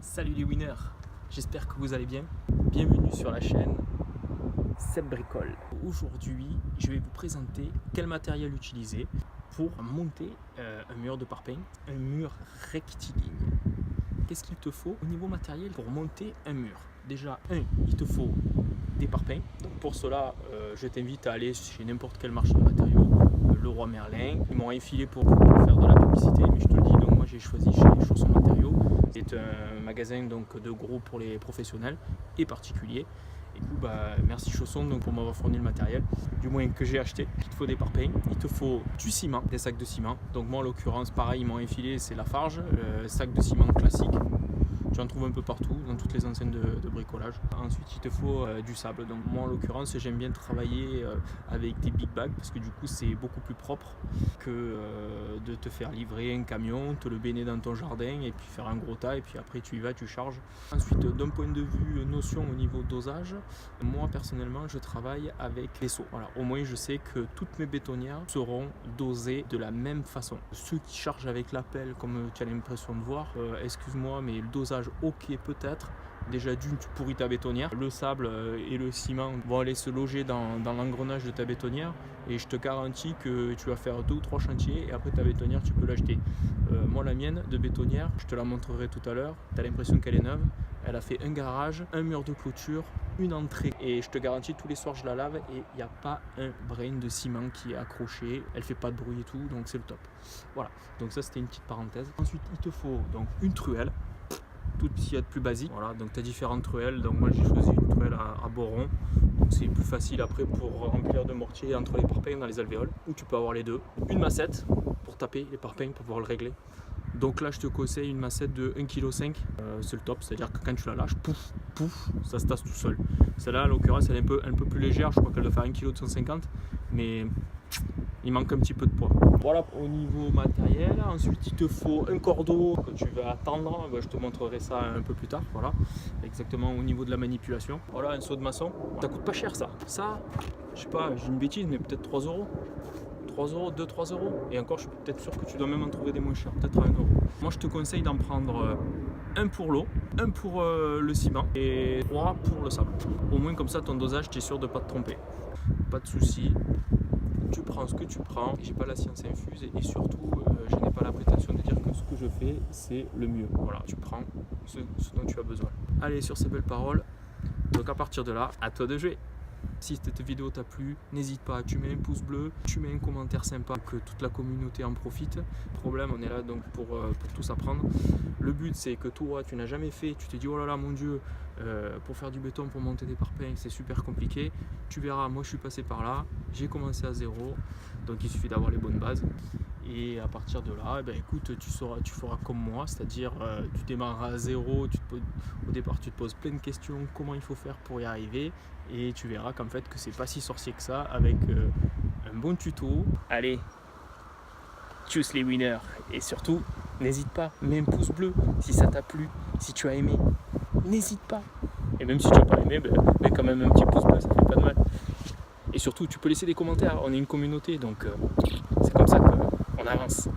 Salut les winners, j'espère que vous allez bien. Bienvenue sur la chaîne Seb Bricole. Aujourd'hui, je vais vous présenter quel matériel utiliser pour monter un mur de parpaing, un mur rectiligne. Qu'est-ce qu'il te faut au niveau matériel pour monter un mur? Déjà, il te faut des parpaings. Donc pour cela, je t'invite à aller chez n'importe quel marchand de matériaux, Leroy Merlin. Ils m'ont infilé pour faire de la publicité, mais je te le dis, donc moi j'ai choisi chez Chaussons Matériaux. C'est un magasin donc, de gros pour les professionnels et particuliers. Et du coup, merci Chaussons donc, pour m'avoir fourni le matériel, du moins que j'ai acheté. Il te faut des parpaings, il te faut du ciment, des sacs de ciment. Donc moi en l'occurrence, pareil, ils m'ont infilé, c'est Lafarge, sac de ciment classique. Tu en trouves un peu partout, dans toutes les enseignes de bricolage. Ensuite, il te faut du sable. Donc moi, en l'occurrence, j'aime bien travailler avec des big bags parce que du coup, c'est beaucoup plus propre que de te faire livrer un camion, te le baigner dans ton jardin et puis faire un gros tas et puis après, tu y vas, tu charges. Ensuite, d'un point de vue notion au niveau dosage, moi, personnellement, je travaille avec des seaux. Voilà, au moins, je sais que toutes mes bétonnières seront dosées de la même façon. Ceux qui chargent avec la pelle, comme tu as l'impression de voir, excuse-moi, mais le dosage ok peut-être, déjà d'une tu pourris ta bétonnière, le sable et le ciment vont aller se loger dans l'engrenage de ta bétonnière et je te garantis que tu vas faire 2 ou 3 chantiers et après ta bétonnière tu peux l'acheter. Moi la mienne de bétonnière, je te la montrerai tout à l'heure, tu as l'impression qu'elle est neuve, elle a fait un garage, un mur de clôture, une entrée et je te garantis tous les soirs je la lave et il n'y a pas un brin de ciment qui est accroché, elle fait pas de bruit et tout, donc c'est le top. Voilà, donc ça c'était une petite parenthèse. Ensuite il te faut donc une truelle, tout ce qu'il y a de plus basique. Voilà, donc tu as différentes truelles. Donc moi j'ai choisi une truelle à boron. Donc c'est plus facile après pour remplir de mortier entre les parpaings dans les alvéoles. Ou tu peux avoir les deux. Une massette pour taper les parpaings pour pouvoir le régler. Donc là je te conseille une massette de 1,5 kg. C'est le top, c'est-à-dire que quand tu la lâches, pouf, pouf, ça se tasse tout seul. Celle-là en l'occurrence elle est un peu plus légère, je crois qu'elle doit faire 1,250 kg. Mais il manque un petit peu de poids. Voilà au niveau matériel. Ensuite il te faut un cordeau que tu vas attendre, je te montrerai ça un peu plus tard. Voilà, exactement au niveau de la manipulation. Voilà un seau de maçon, ça coûte pas cher ça. Ça, je sais pas, j'ai une bêtise mais peut-être 3 euros. 3 euros, 2-3 euros. Et encore je suis peut-être sûr que tu dois même en trouver des moins chers, peut-être à 1 euro. Moi je te conseille d'en prendre un pour l'eau, un pour le ciment et 3 pour le sable. Au moins comme ça ton dosage tu es sûr de pas te tromper. Pas de souci. Tu prends ce que tu prends, j'ai pas la science infuse et surtout je n'ai pas la prétention de dire que ce que je fais c'est le mieux. Voilà, tu prends ce dont tu as besoin. Allez, sur ces belles paroles, donc à partir de là, à toi de jouer. Si cette vidéo t'a plu, n'hésite pas, tu mets un pouce bleu, tu mets un commentaire sympa, que toute la communauté en profite. Problème, on est là donc pour tous apprendre. Le but c'est que toi tu n'as jamais fait, tu te dis oh là là mon dieu, pour faire du béton, pour monter des parpaings c'est super compliqué. Tu verras, moi je suis passé par là, j'ai commencé à zéro, donc il suffit d'avoir les bonnes bases. Et à partir de là, écoute, tu feras comme moi, c'est-à-dire tu démarreras à zéro, au départ tu te poses plein de questions, comment il faut faire pour y arriver, et tu verras qu'en fait que c'est pas si sorcier que ça avec un bon tuto. Allez, tchuss les winners, et surtout n'hésite pas, mets un pouce bleu si ça t'a plu, si tu as aimé, n'hésite pas. Et même si tu n'as pas aimé, mets quand même un petit pouce bleu, ça fait pas de mal. Et surtout tu peux laisser des commentaires, on est une communauté donc c'est comme ça qu'on avance.